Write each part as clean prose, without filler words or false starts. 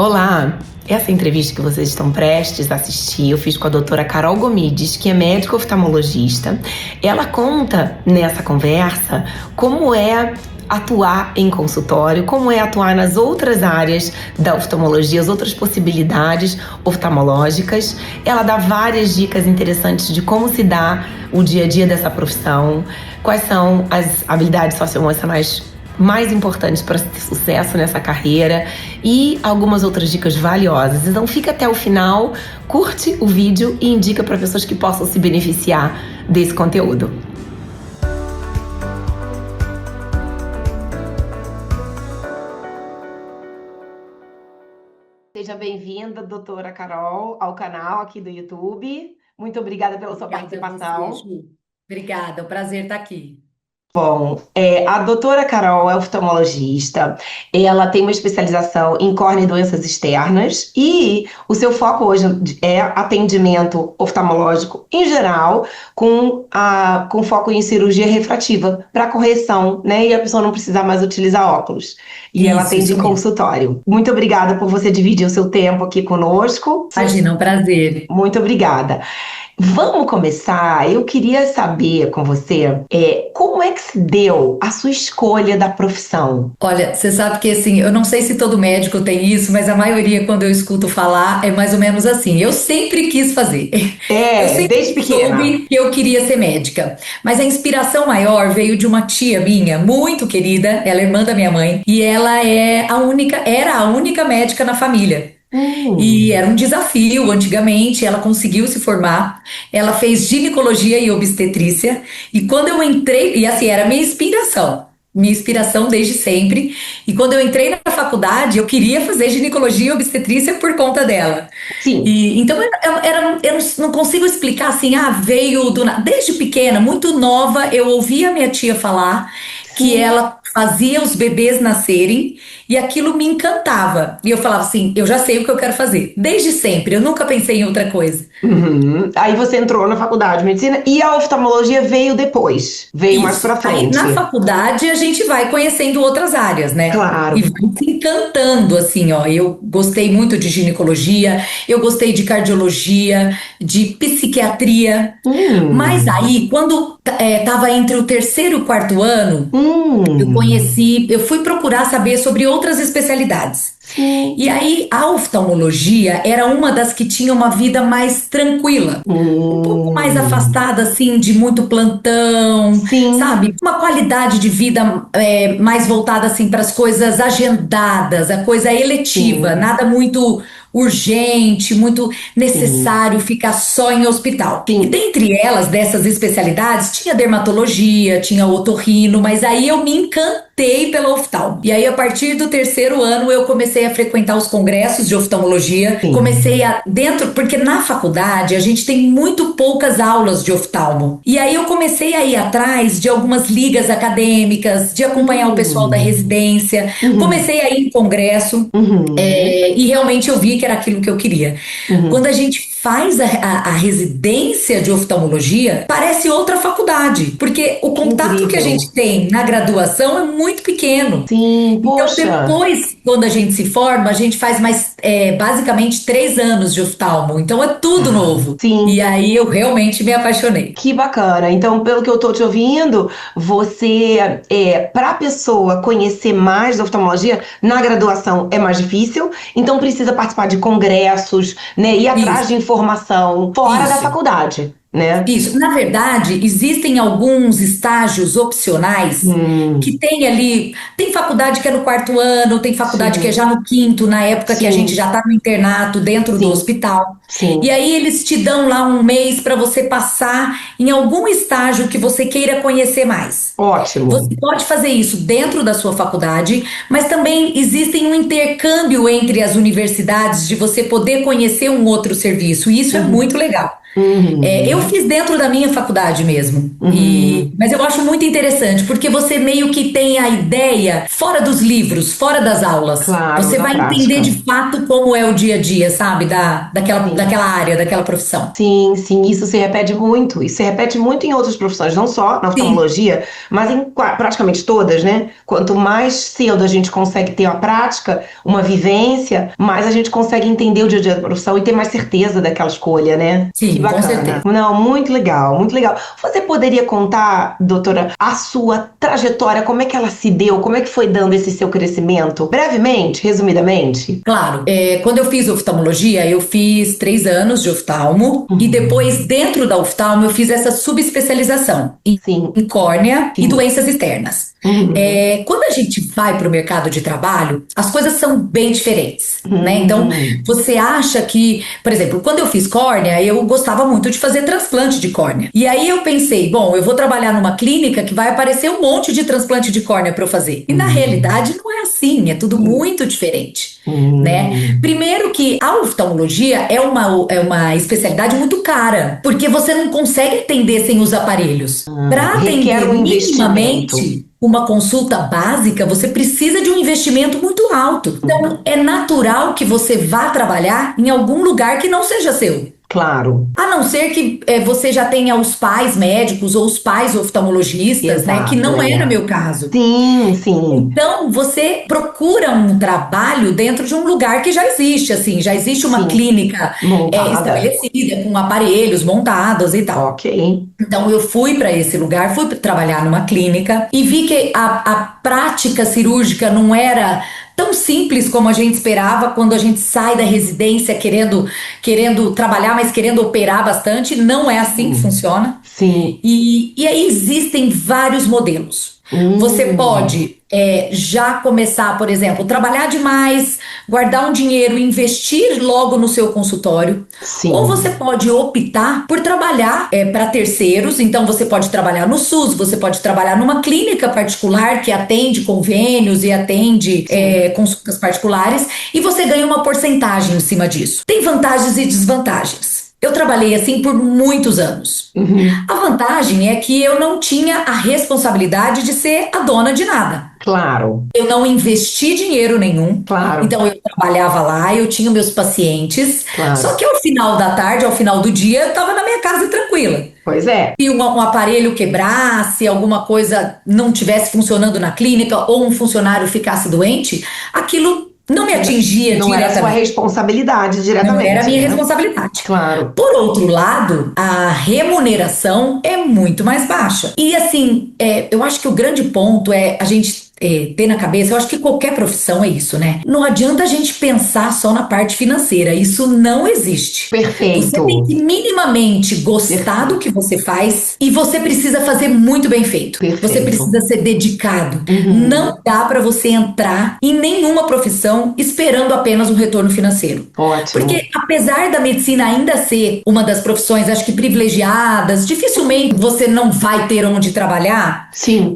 Olá! Essa entrevista que vocês estão prestes a assistir, eu fiz com a doutora Carol Gomides, que é médica oftalmologista. Ela conta nessa conversa como é atuar em consultório, como é atuar nas outras áreas da oftalmologia, as outras possibilidades oftalmológicas. Ela dá várias dicas interessantes de como se dá o dia a dia dessa profissão, quais são as habilidades socioemocionais mais importantes para ter sucesso nessa carreira e algumas outras dicas valiosas. Então fica até o final, curte o vídeo e indica para pessoas que possam se beneficiar desse conteúdo. Seja bem-vinda, doutora Carol, ao canal aqui do YouTube. Muito obrigada pela sua participação. Você, Ju. Obrigada, é um prazer estar aqui. Bom, a doutora Carol é oftalmologista, ela tem uma especialização em córnea e doenças externas e o seu foco hoje é atendimento oftalmológico em geral, com foco em cirurgia refrativa, para correção, né? E a pessoa não precisar mais utilizar óculos. E ela atende Isso em mesmo. consultório. Muito obrigada por você dividir o seu tempo aqui conosco. Imagina, é um prazer. Muito obrigada. Vamos começar. Eu queria saber com você como é que se deu a sua escolha da profissão? Olha, você sabe que assim, eu não sei se todo médico tem isso, mas a maioria, quando eu escuto falar, é mais ou menos assim. Eu sempre quis fazer. Eu sempre Desde pequena. soube que eu queria ser médica. Mas a inspiração maior veio de uma tia minha, muito querida, ela é irmã da minha mãe, e ela era a única médica na família. E era um desafio antigamente, ela conseguiu se formar, ela fez ginecologia e obstetrícia, e quando eu entrei, e assim, era minha inspiração desde sempre, e quando eu entrei na faculdade, eu queria fazer ginecologia e obstetrícia por conta dela. Sim. E então eu não consigo explicar assim, veio desde pequena, muito nova, eu ouvia a minha tia falar que Sim. ela fazia os bebês nascerem e aquilo me encantava. E eu falava assim, eu já sei o que eu quero fazer. Desde sempre, eu nunca pensei em outra coisa. Uhum. Aí você entrou na faculdade de medicina e a oftalmologia veio depois, veio mais pra Isso. Aí frente. na faculdade a gente vai conhecendo outras áreas, né? Claro. E vai se encantando, assim, ó. Eu gostei muito de ginecologia, eu gostei de cardiologia, de psiquiatria. Mas Hum. aí, quando estava entre o terceiro e o quarto ano, Hum. eu fui procurar saber sobre outras especialidades. Sim. E aí, a oftalmologia era uma das que tinha uma vida mais tranquila, um pouco mais Hum. afastada, assim, de muito plantão, Sim. sabe? Uma qualidade de vida mais voltada, assim, para as coisas agendadas, a coisa eletiva, Sim. nada muito urgente, muito Sim. necessário ficar só em hospital. E Sim. dentre elas, dessas especialidades, tinha dermatologia, tinha otorrino, mas aí eu me encantei pela oftalmo. E aí, a partir do terceiro ano, eu comecei a frequentar os congressos de oftalmologia, Sim. porque na faculdade a gente tem muito poucas aulas de oftalmo. E aí eu comecei a ir atrás de algumas ligas acadêmicas, de acompanhar o pessoal da Hum. residência, Uhum. comecei a ir em congresso. Uhum. E realmente eu vi que era aquilo que eu queria. Quando Uhum. a gente faz a residência de oftalmologia, parece outra faculdade, porque o Que contato que a incrível. gente tem na graduação é muito pequeno. Sim, Então, poxa. depois, quando a gente se forma, a gente faz basicamente 3 anos de oftalmo. Então, é tudo Ah, novo. E sim, aí eu realmente me apaixonei. que bacana. Então, pelo que eu tô te ouvindo, para a pessoa conhecer mais da oftalmologia, na graduação é mais difícil, então precisa participar de congressos, né, ir atrás de Isso, informação fora da isso. faculdade, né? Isso, na verdade, existem alguns estágios opcionais que Hum, tem ali. Tem faculdade que é no quarto ano, tem faculdade que é sim, já no quinto, na época que a gente sim, já está no internato, dentro do sim, hospital. E sim. aí eles te dão lá um mês para você passar em algum estágio que você queira conhecer mais. Você Ótimo. pode fazer isso dentro da sua faculdade, mas também existe um intercâmbio entre as universidades de você poder conhecer um outro serviço, e isso é Uhum. muito legal. Eu fiz dentro da minha faculdade mesmo. Mas eu acho muito interessante, porque você meio que tem a ideia fora dos livros, fora das aulas. Claro, Você na vai entender prática. de fato como é o dia a dia, sabe? Sim. Daquela área, daquela profissão. Sim, sim, isso se repete muito. Isso se repete muito em outras profissões, não só na Sim, oftalmologia, mas em praticamente todas, né? Quanto mais cedo a gente consegue ter a prática, uma vivência, mais a gente consegue entender o dia a dia da profissão e ter mais certeza daquela escolha, né? Que sim, com bacana. certeza. Não, muito legal, muito legal. Você poderia contar, doutora, a sua trajetória, como é que ela se deu, como é que foi dando esse seu crescimento? Brevemente, resumidamente? Claro, quando eu fiz oftalmologia, eu fiz 3 anos de oftalmo e depois, Uhum. dentro da oftalmo, eu fiz essa subespecialização Sim, em córnea e sim. doenças externas. Uhum. Quando a gente vai para o mercado de trabalho, as coisas são bem diferentes, né? Então, Uhum. você acha que, por exemplo, quando eu fiz córnea, eu gostava muito de fazer transplante de córnea. E aí eu pensei, bom, eu vou trabalhar numa clínica que vai aparecer um monte de transplante de córnea para eu fazer. E na Uhum. realidade não é assim, é tudo muito diferente. Né? Uhum. Primeiro que a oftalmologia é uma especialidade muito cara, porque você não consegue atender sem os aparelhos. Para Requer atender um investimento. minimamente uma consulta básica, você precisa de um investimento muito alto. Então, é natural que você vá trabalhar em algum lugar que não seja seu. Claro, A não ser que você já tenha os pais médicos ou os pais oftalmologistas, né? Que exato, não era é. meu caso. Sim, sim. Então, você procura um trabalho dentro de um lugar que já existe, assim, já existe uma Sim. clínica Montada. estabelecida, com aparelhos montados e tal. Ok. Então, eu fui para esse lugar, fui trabalhar numa clínica e vi que a prática cirúrgica não era tão simples como a gente esperava quando a gente sai da residência querendo trabalhar, mas querendo operar bastante. Não é assim que Hum. funciona. Sim. E aí existem vários modelos. Você Hum. pode já começar, por exemplo, trabalhar demais, guardar um dinheiro e investir logo no seu consultório. Ou você Sim. pode optar por trabalhar para terceiros. Então, você pode trabalhar no SUS, você pode trabalhar numa clínica particular que atende convênios e atende Sim. consultas particulares, e você ganha uma porcentagem em cima disso. Tem vantagens e desvantagens. Eu trabalhei assim por muitos anos. Uhum. A vantagem é que eu não tinha a responsabilidade de ser a dona de nada. Claro, Eu não investi dinheiro nenhum, claro, então eu trabalhava lá, eu tinha meus pacientes, só claro. que ao final da tarde, ao final do dia, eu estava na minha casa tranquila. Pois é. Se um aparelho quebrasse, alguma coisa não tivesse funcionando na clínica ou um funcionário ficasse doente, aquilo não me atingia Não era sua diretamente. responsabilidade Não era diretamente, minha né? responsabilidade. Claro. Por outro lado, a remuneração é muito mais baixa. E assim, eu acho que o grande ponto é a gente ter na cabeça, eu acho que qualquer profissão é isso, né? Não adianta a gente pensar só na parte financeira, isso não existe. Você tem Perfeito. que minimamente gostar do Perfeito. que você faz e você precisa fazer muito bem feito. Você Perfeito. precisa ser dedicado. Uhum. Não dá para você entrar em nenhuma profissão esperando apenas um retorno financeiro. Ótimo. Porque apesar da medicina ainda ser uma das profissões, acho que privilegiadas, dificilmente você não vai ter onde trabalhar, Sim.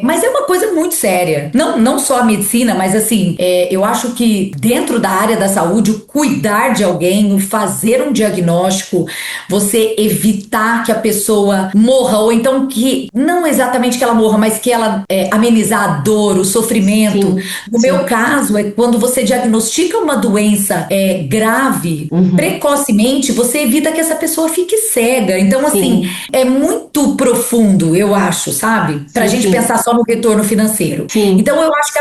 mas é uma coisa muito séria. Não, não só a medicina, mas assim, eu acho que dentro da área da saúde, o cuidar de alguém, o fazer um diagnóstico, você evitar que a pessoa morra, ou então que, não exatamente que ela morra, mas que ela amenizar a dor, o sofrimento. Sim. No meu Sim. caso, é quando você diagnostica uma doença grave, Uhum. precocemente, você evita que essa pessoa fique cega. Então, assim, Sim. é muito profundo, eu acho, sabe? Pra Sim, gente sim. pensar só no retorno financeiro. Sim. Então, eu acho que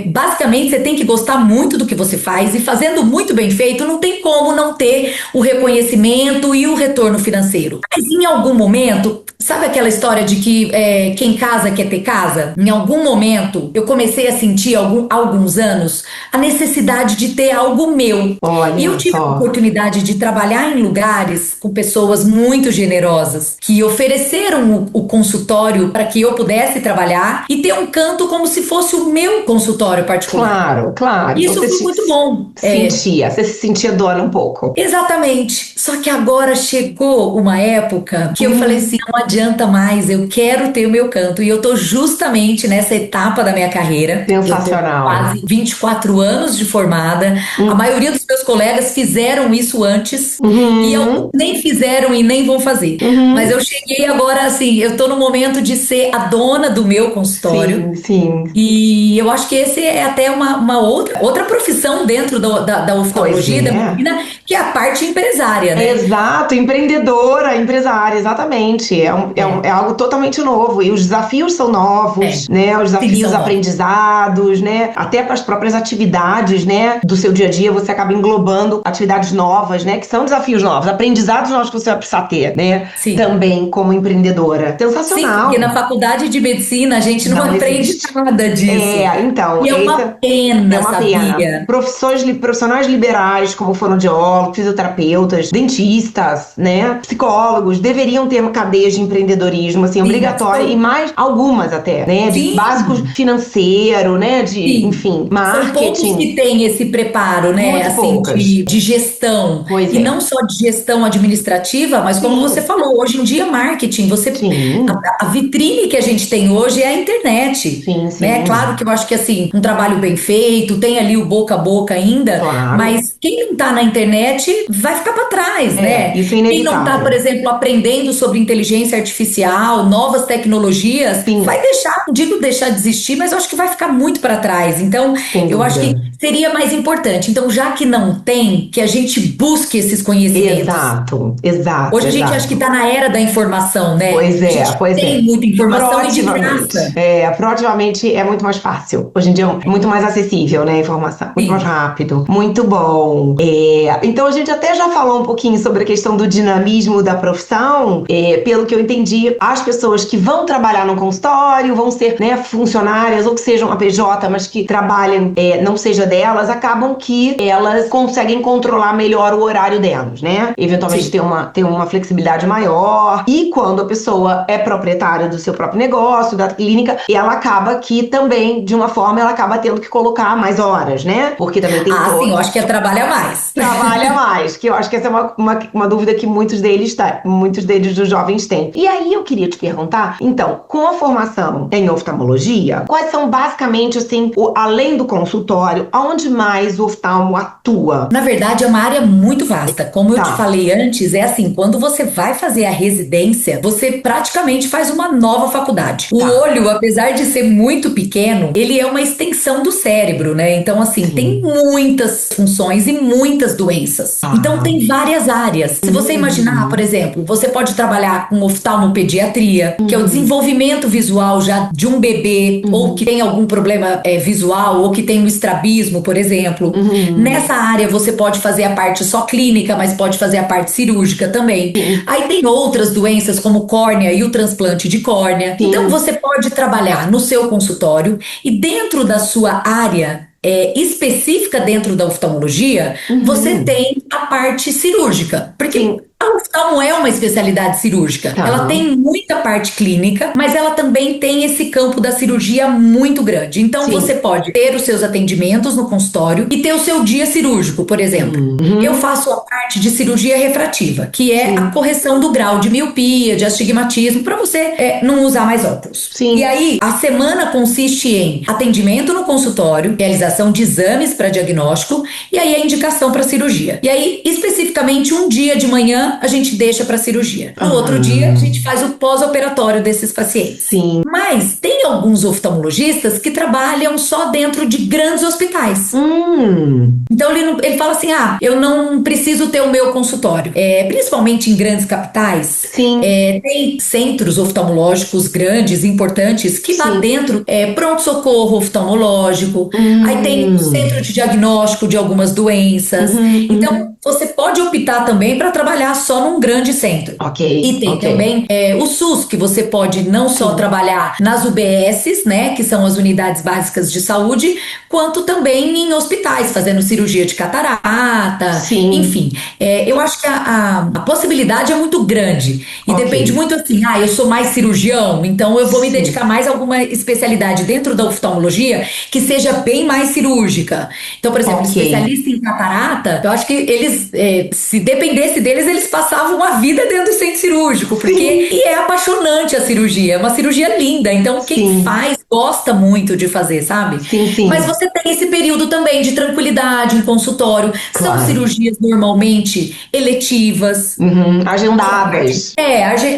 basicamente você tem que gostar muito do que você faz e fazendo muito bem feito, não tem como não ter o reconhecimento e o retorno financeiro. Mas em algum momento, sabe aquela história de que quem casa quer ter casa? Em algum momento, eu comecei a sentir, há alguns anos, a necessidade de ter algo meu. E eu Olha tive a só. oportunidade de trabalhar em lugares com pessoas muito generosas, que ofereceram o consultório para que eu pudesse trabalhar e ter um canto como se fosse o meu consultório particular. Claro, claro. Então Isso foi muito bom. você se sentia dona um pouco. Exatamente. Só que agora chegou uma época que eu falei assim, Hum. não adianta mais, eu quero ter o meu canto. E eu tô justamente nessa etapa da minha carreira. Eu tô Sensacional. quase 24 anos de formada. A Hum. maioria dos meus colegas fizeram isso antes e alguns nem fizeram e nem vão fazer. Mas eu cheguei agora, assim, eu tô no momento de ser a dona do meu consultório. Sim. E eu acho que esse é até uma outra profissão dentro da oftalmologia, da medicina, que é a parte empresária, né? Exato, empreendedora, empresária, exatamente. É algo totalmente novo. E os desafios são novos, né? Os desafios, aprendizados, né? Até para as próprias atividades, né? Do seu dia a dia, você acaba englobando atividades novas, né? Que são desafios novos, aprendizados novos que você vai precisar ter, né? Também como empreendedora. Sensacional. Sim, porque na faculdade de medicina a gente não aprende nada disso. Então. E é uma pena, sabia? Profissionais liberais, como fonoaudiólogos, fisioterapeutas, dentistas, né? Psicólogos, deveriam ter uma cadeia de empreendedorismo, assim, obrigatória, e mais algumas até, né? De básicos financeiro, né? Enfim, marketing. São poucos que têm esse preparo, né? Muito assim, poucas. de gestão. E não só de gestão administrativa, mas como você falou, hoje em dia marketing, a vitrine que a gente tem hoje é a internet. Né? Claro que eu acho que assim, um trabalho bem feito, tem ali o boca a boca ainda, mas quem não tá na internet vai ficar para trás, né? Isso é inevitável. Quem não tá, por exemplo, aprendendo sobre inteligência artificial, novas tecnologias, vai não digo deixar de existir, mas eu acho que vai ficar muito para trás. Então, eu acho que seria mais importante. Então, já que não tem, que a gente busque esses conhecimentos. Exato. Hoje a gente acha que tá na era da informação, né? Pois é. Tem muita informação e de graça. Proativamente é muito mais fácil. Hoje em dia é muito mais acessível, né, a informação. Muito mais rápido. Muito bom. Então a gente até já falou um pouquinho sobre a questão do dinamismo da profissão. Pelo que eu entendi, as pessoas que vão trabalhar no consultório, vão ser, né, funcionárias ou que sejam a PJ, mas que trabalhem, não seja delas, acabam que elas conseguem controlar melhor o horário delas, né? Eventualmente ter uma flexibilidade maior. E quando a pessoa é proprietária do seu próprio negócio, da clínica, ela acaba que também, de uma forma, ela acaba tendo que colocar mais horas, né? Porque também tem sim, eu acho que trabalha mais. Trabalha mais, que eu acho que essa é uma dúvida que muitos deles dos jovens têm. E aí eu queria te perguntar, então, com a formação em oftalmologia, quais são basicamente, assim, além do consultório, aonde mais o oftalmo atua? Na verdade, é uma área muito vasta. Como eu te falei antes, é assim, quando você vai fazer a residência, você praticamente faz uma nova faculdade. O olho, apesar de ser muito pequeno, ele é uma extensão do cérebro, né? Então, assim, tem muitas funções e muitas doenças. Então, tem várias áreas. Se você imaginar, por exemplo, você pode trabalhar com oftalmopediatria, que é o desenvolvimento visual já de um bebê, ou que tem algum problema visual, ou que tem um estrabismo, por exemplo. Nessa área, você pode fazer a parte só clínica, mas pode fazer a parte cirúrgica também. Aí tem outras doenças, como córnea e o transplante de córnea. Então, você pode trabalhar no seu consultório e dentro da sua área específica dentro da oftalmologia, você tem a parte cirúrgica. Porque a oftalmo é uma especialidade cirúrgica. Ela tem muita parte clínica, mas ela também tem esse campo da cirurgia muito grande. Então, você pode ter os seus atendimentos no consultório e ter o seu dia cirúrgico, por exemplo. Eu faço a parte de cirurgia refrativa, que é a correção do grau de miopia, de astigmatismo, para você não usar mais óculos. E aí, a semana consiste em atendimento no consultório, realização de exames para diagnóstico e aí a indicação para cirurgia. E aí, especificamente, um dia de manhã a gente deixa para cirurgia. No outro dia, a gente faz o pós-operatório desses pacientes. Mas tem alguns oftalmologistas que trabalham só dentro de grandes hospitais. Então ele fala assim, eu não preciso ter o meu consultório. Principalmente em grandes capitais, tem centros oftalmológicos grandes, importantes, que lá dentro pronto-socorro oftalmológico, aí tem um centro de diagnóstico de algumas doenças. Então, você pode optar também para trabalhar só num grande centro. E tem também o SUS, que você pode não só trabalhar nas UBSs, né, que são as unidades básicas de saúde, quanto também em hospitais, fazendo cirurgia de catarata, enfim. Eu acho que a possibilidade é muito grande. E depende muito assim, eu sou mais cirurgião, então eu vou me dedicar mais a alguma especialidade dentro da oftalmologia que seja bem mais cirúrgica. Então, por exemplo, especialista em catarata, eu acho que eles, se dependesse deles, eles passavam a vida dentro do centro cirúrgico, porque é apaixonante a cirurgia, é uma cirurgia linda. Então, quem faz gosta muito de fazer, sabe? Sim, Mas sim, você tem esse período também de tranquilidade em consultório. São claro. cirurgias normalmente eletivas. Uhum. Tem a parte, Agendadas.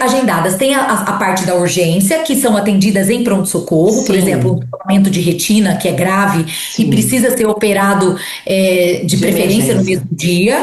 agendadas. Tem a parte da urgência, que são atendidas em pronto-socorro, por exemplo, um Sim, tratamento de retina, que é grave e sim. precisa ser operado, de De preferência no emergência. mesmo dia,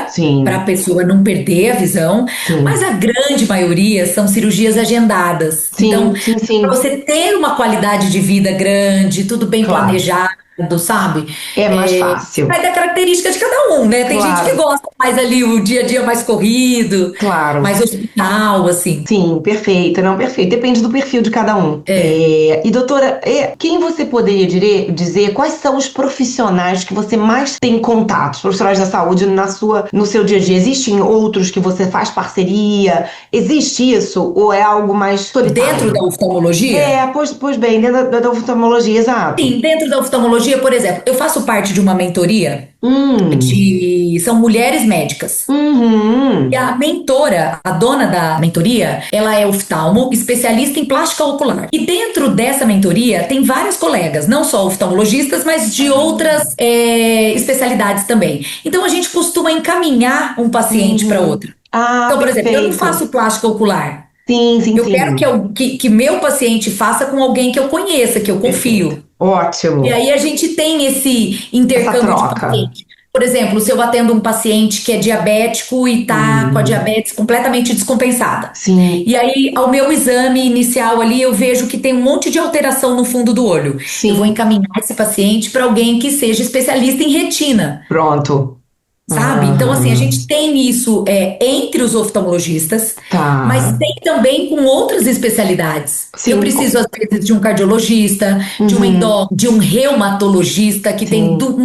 para a Sim, pessoa não perder a visão. Mas sim. a grande maioria são cirurgias agendadas. Então, Sim, sim, para sim. você ter uma qualidade de vida grande, tudo bem Claro. planejado, sabe? É mais fácil. Vai da característica de cada um, né? Tem gente que Claro, gosta mais ali o dia a dia mais corrido, claro. mais hospital, assim. Sim, perfeito, não, perfeito. Depende do perfil de cada um. É. E doutora, quem você poderia dizer quais são os profissionais que você mais tem contato, os profissionais da saúde no seu dia a dia? Existem outros que você faz parceria? Existe isso? Ou é algo mais Dentro da solitário? oftalmologia? Pois bem, dentro da oftalmologia, exato. Sim, dentro da oftalmologia, por exemplo, eu faço parte de uma mentoria Hum, são mulheres médicas. E uhum, a mentora, a dona da mentoria, ela é oftalmo, especialista em plástica ocular. E dentro dessa mentoria tem várias colegas, não só oftalmologistas, mas de outras especialidades também. Então a gente costuma encaminhar um paciente para uhum. outra. Ah, Então, por exemplo, eu não perfeito. faço plástica ocular. Sim, sim, Eu quero sim. que meu paciente faça com alguém que eu conheça, que eu Perfeito. confio. E Ótimo. aí a gente tem esse Essa intercâmbio de troca. paciente. Por exemplo, se eu atendo um paciente que é diabético e está com a Hum, diabetes completamente descompensada. sim, E aí, ao meu exame inicial ali, eu vejo que tem um monte de alteração no fundo do olho. Eu vou sim. encaminhar esse paciente para alguém que seja especialista em retina. Pronto. Sabe? Então, assim, a gente Aham. tem isso entre os oftalmologistas, mas Tá. tem também com outras especialidades. Eu Sim. preciso, às vezes, de um cardiologista, de um Uhum. de um reumatologista, que tem Sim,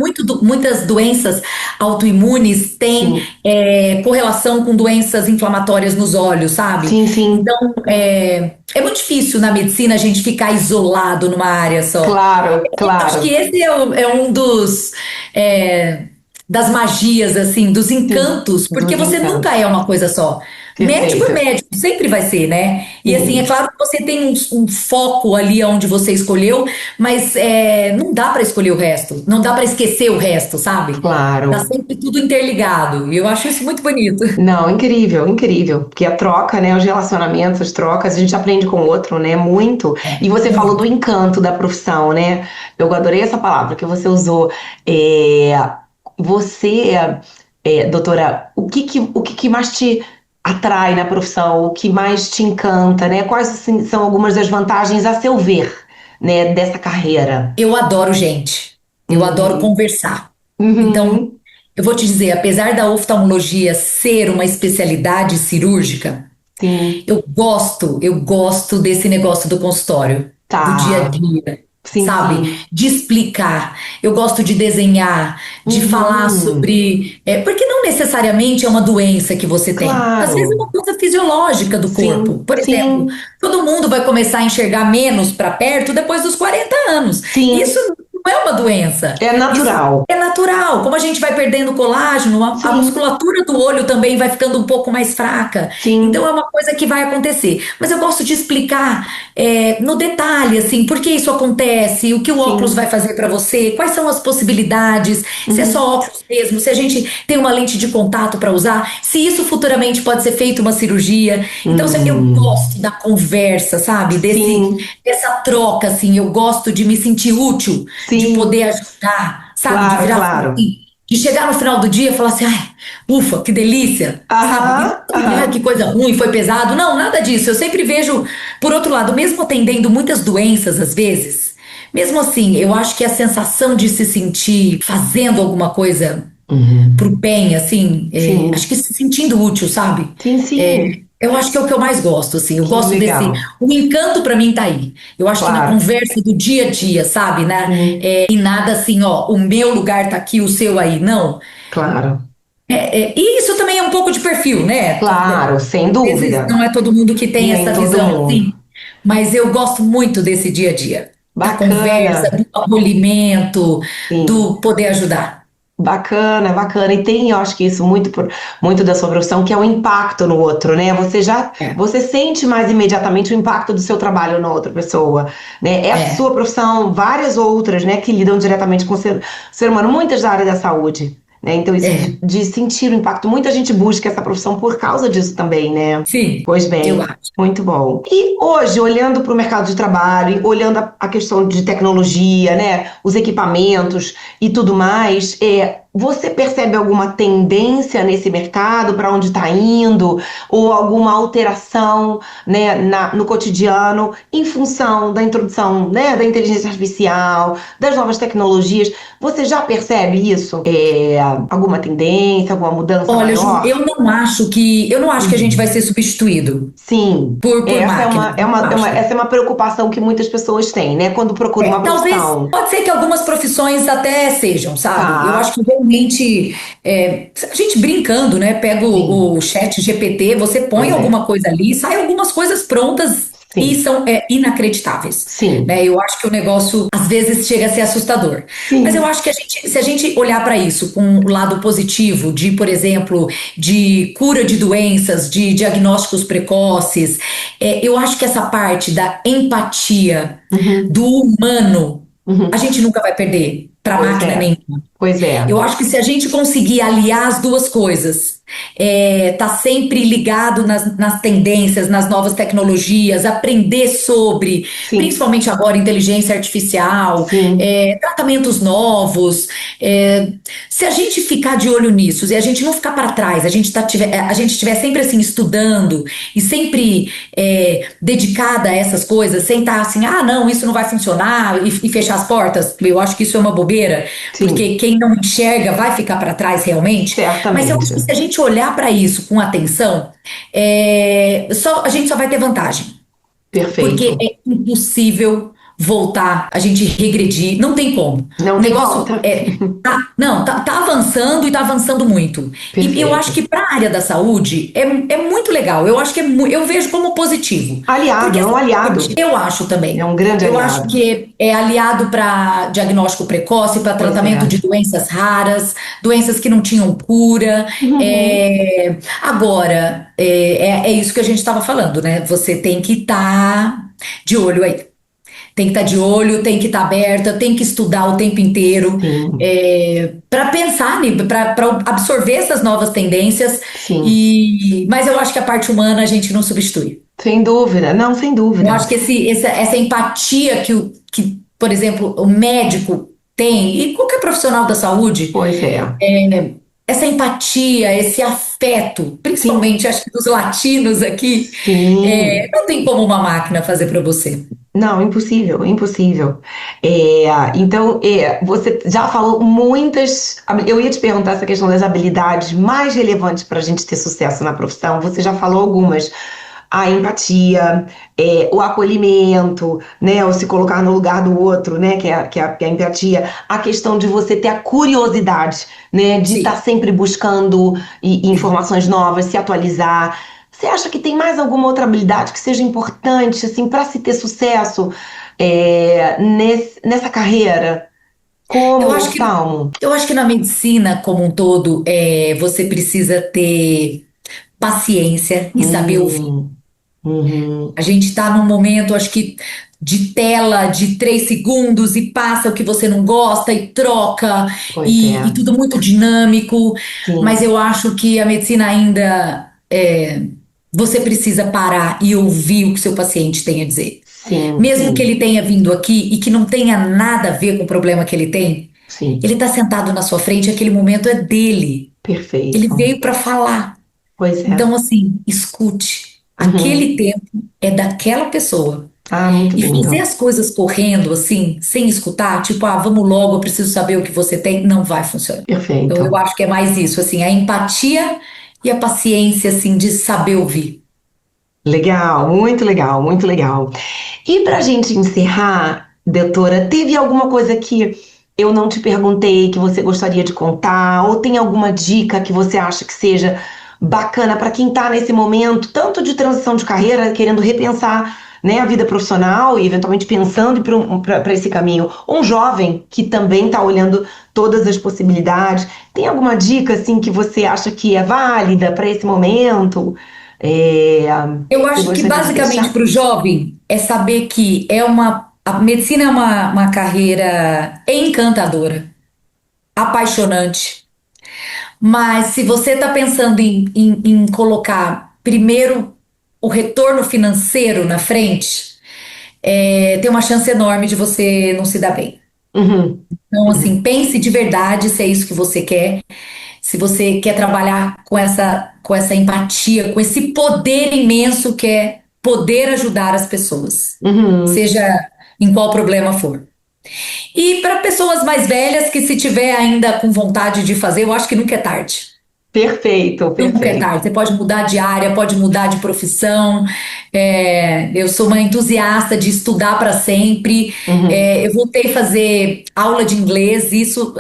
muitas doenças autoimunes, tem sim. correlação com doenças inflamatórias nos olhos, sabe? Sim, sim. Então, é muito difícil na medicina a gente ficar isolado numa área só. Claro, Acho que claro. esse é um dos. é, das magias, assim, dos Sim. encantos, porque Dos você nunca encantos. é uma coisa só. Médico é Perfeito. médico, sempre vai ser, né? E assim, é Sim. claro que você tem um foco ali onde você escolheu, mas não dá para escolher o resto, não dá para esquecer o resto, sabe? Tá Claro. sempre tudo interligado, e eu acho isso muito bonito. Não, incrível, incrível. Porque a troca, né? Os relacionamentos, as trocas, a gente aprende com o outro, né? Muito. E você falou do Muito. encanto da profissão, né? Eu adorei essa palavra que você usou. É, você, doutora, o que que mais te atrai na profissão? O que mais te encanta, né? Quais assim, são algumas das vantagens, a seu ver, né, dessa carreira? Eu adoro gente, eu adoro Uhum. conversar. Então, Uhum. eu vou te dizer, apesar da oftalmologia ser uma especialidade cirúrgica, Sim. eu gosto desse negócio do consultório, do dia a Tá. dia, Sim, sabe? sim. De explicar. Eu gosto de desenhar, de falar Uhum. sobre. Porque não necessariamente é uma doença que você tem. Às vezes é uma Claro. coisa fisiológica do corpo. Sim, Por exemplo, sim, todo mundo vai começar a enxergar menos para perto depois dos 40 anos. Isso sim. não é uma doença. É Isso natural. é natural. Como a gente vai perdendo colágeno, a Sim, musculatura do olho também vai ficando um pouco mais fraca. Então sim, é uma coisa que vai acontecer. Mas eu gosto de explicar no detalhe, assim, por que isso acontece, o que o óculos vai sim. fazer para você, quais são as possibilidades, se é Uhum. só óculos mesmo, se a gente tem uma lente de contato para usar, se isso futuramente pode ser feito uma cirurgia. Então, assim, eu Hum. gosto da conversa, sabe? Sim, Dessa troca, assim, eu gosto de me sentir útil, de poder sim. ajudar, sabe? De Claro, virar claro. assim, de chegar no final do dia e falar assim, ai, ufa, que delícia, sabe? Aham, E não, ai, que aham. coisa ruim, foi pesado. Não, nada disso. Eu sempre vejo, por outro lado, mesmo atendendo muitas doenças às vezes, mesmo assim, eu acho que a sensação de se sentir fazendo alguma coisa pro Uhum. bem, assim, acho Sim, que se sentindo útil, sabe? sim, sim. Eu acho que é o que eu mais gosto, assim. Eu Que gosto desse. legal. O encanto pra mim tá aí. Eu acho que na Claro. conversa do dia a dia, sabe? Sim, E nada assim, ó, o meu lugar tá aqui, o seu aí. Não. claro. E isso também é um pouco de perfil, né? Claro, sem Às vezes dúvida. não é todo mundo que tem Nem essa todo visão mundo. assim, mas eu gosto muito desse dia a dia, da conversa, Bacana. do acolhimento, Sim. do poder ajudar. Bacana, bacana. E tem, eu acho que isso muito da sua profissão, que é o impacto no outro, né? É, Você sente mais imediatamente o impacto do seu trabalho na outra pessoa, né? Essa é, sua profissão, várias outras, né, que lidam diretamente com o ser humano, muitas da área da saúde, né? Então isso é. de sentir o impacto, muita gente busca essa profissão por causa disso também, né? Sim, Pois eu bem, acho. muito bom. E hoje, olhando para o mercado de trabalho, e olhando a questão de tecnologia, né, os equipamentos e tudo mais, você percebe alguma tendência nesse mercado, para onde está indo, ou alguma alteração, né, no cotidiano, em função da introdução, né, da inteligência artificial, das novas tecnologias? Você já percebe isso? Alguma tendência, alguma mudança Olha, Ju, maior? eu não acho que a gente vai Uhum. ser substituído Sim, por máquinas. Não acho. essa é uma preocupação que muitas pessoas têm, né? Quando procuram uma Talvez, profissão. pode ser que algumas profissões até sejam, sabe? Eu acho Tá, que realmente, a gente brincando, né? Pega sim, o chat GPT, você põe pois é, alguma coisa ali, sai algumas coisas prontas e sim, são inacreditáveis, sim, né? Eu acho que o negócio às vezes chega a ser assustador. Mas eu sim, acho que se a gente olhar para isso com o lado positivo, de, por exemplo, de cura de doenças, de diagnósticos precoces, eu acho que essa parte da empatia uhum, do humano, a uhum, gente nunca vai perder para pois máquina é, nenhuma. pois é, Eu acho que se a gente conseguir aliar as duas coisas, tá sempre ligado nas tendências, nas novas tecnologias, aprender sobre, sim, principalmente agora, inteligência artificial, sim, tratamentos novos. é, Se a gente ficar de olho nisso e a gente não ficar para trás, a gente estiver sempre assim estudando e sempre dedicada a essas coisas, sem estar assim, ah, não, isso não vai funcionar e fechar as portas, eu acho que isso é uma bobeira. Porque sim, quem não enxerga vai ficar para trás realmente. Mas eu acho que certamente, se a gente olhar para isso com atenção, a gente só vai ter vantagem. Porque perfeito. é impossível voltar, a gente regredir, não tem como. Não O tem negócio volta. não, tá avançando e tá avançando muito. E eu acho Perfeito. que para a área da saúde é muito legal. Eu acho que eu vejo como positivo. Aliado, Porque é um assim, aliado, eu acho é também. um grande Eu acho aliado. que é aliado para diagnóstico precoce, para Pois é. tratamento de doenças raras, doenças que não tinham cura. Uhum. Agora, é isso que a gente estava falando, né? Você tem que estar de olho aí. Tem que estar de olho, tem que estar aberta, tem que estudar o tempo inteiro Sim, para pensar, para absorver essas novas tendências. sim, Mas eu acho que a parte humana a gente não substitui. sem dúvida, não, sem Eu dúvida. acho que essa empatia por exemplo, o médico tem, e qualquer profissional da saúde, Pois é. essa empatia, esse afeto, Sim, principalmente acho que dos latinos aqui, sim. não tem como uma máquina fazer para você. Não, impossível, impossível. Então, você já falou muitas. Eu ia te perguntar essa questão das habilidades mais relevantes para a gente ter sucesso na profissão. Você já falou algumas. A empatia, o acolhimento, né? O se colocar no lugar do outro, né? Que é a empatia. A questão de você ter a curiosidade, né? De estar Sim. sempre buscando informações novas, se atualizar. Você acha que tem mais alguma outra habilidade que seja importante, assim, para se ter sucesso nessa carreira Eu como acho que, oftalmo? eu acho que na medicina como um todo, você precisa ter paciência e saber ouvir. Uhum, A gente está num momento, acho que, de tela de 3 segundos e passa o que você não gosta e troca pois e é, tudo muito dinâmico, mas sim, eu acho que a medicina ainda você precisa parar e ouvir o que seu paciente tem a dizer. sim, Mesmo que sim, ele tenha vindo aqui e que não tenha nada a ver com o problema que ele tem, ele sim, está sentado na sua frente, aquele momento é dele. Ele perfeito. veio para falar. Pois é. Então, assim, escute. Aquele Uhum. tempo é daquela pessoa. Ah, muito E bem, fazer então. as coisas correndo, assim, sem escutar, tipo, vamos logo, eu preciso saber o que você tem, não vai funcionar. Então, eu Perfeito. acho que é mais isso, assim, a empatia e a paciência, assim, de saber ouvir. Legal, muito legal, muito legal. E para a gente encerrar, doutora, teve alguma coisa que eu não te perguntei que você gostaria de contar? Ou tem alguma dica que você acha que seja bacana para quem está nesse momento, tanto de transição de carreira, querendo repensar, né, a vida profissional e eventualmente pensando para esse caminho, um jovem que também está olhando todas as possibilidades, tem alguma dica assim que você acha que é válida para esse momento? É, Eu você acho que gostaria de basicamente deixar? para o jovem é saber que a medicina é uma carreira encantadora, apaixonante. Mas se você está pensando em colocar primeiro o retorno financeiro na frente, tem uma chance enorme de você não se dar bem. Uhum, Então, assim, uhum, pense de verdade se é isso que você quer, se você quer trabalhar com essa empatia, com esse poder imenso que é poder ajudar as pessoas, uhum. seja em qual problema for. E para pessoas mais velhas que se tiver ainda com vontade de fazer, eu acho que nunca é tarde. Perfeito, Nunca é perfeito. tarde. Você pode mudar de área, pode mudar de profissão. Eu sou uma entusiasta de estudar para sempre. Uhum, Eu voltei a fazer aula de inglês. Isso,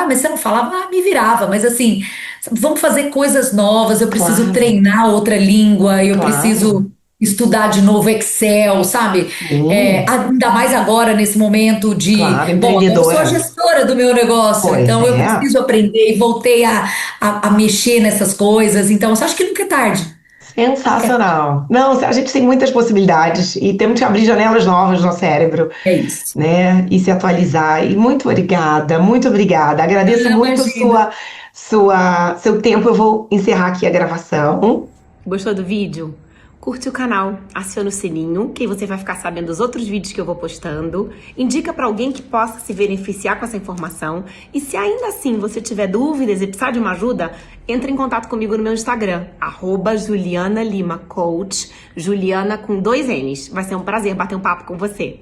mas você não falava? Ah, me virava. Mas assim, vamos fazer coisas novas. Eu preciso claro, treinar outra língua. Eu claro. preciso estudar de novo Excel, sabe? Sim, Ainda mais agora, nesse momento de. claro, Bom, agora eu sou a empreendedora. gestora do meu negócio, Pois então eu é. preciso aprender e voltei a mexer nessas coisas. Então, eu só acho que nunca é tarde. Nunca é tarde. Sensacional. Não, a gente tem muitas possibilidades e temos que abrir janelas novas no cérebro, É isso. né? E se atualizar. E muito obrigada, muito obrigada. Agradeço Ah, muito imagina. seu tempo. Eu vou encerrar aqui a gravação. Gostou do vídeo? Curte o canal, aciona o sininho, que aí você vai ficar sabendo dos outros vídeos que eu vou postando. Indica para alguém que possa se beneficiar com essa informação. E se ainda assim você tiver dúvidas e precisar de uma ajuda, entre em contato comigo no meu Instagram, @JulianaLimaCoach, Juliana com 2 N's. Vai ser um prazer bater um papo com você.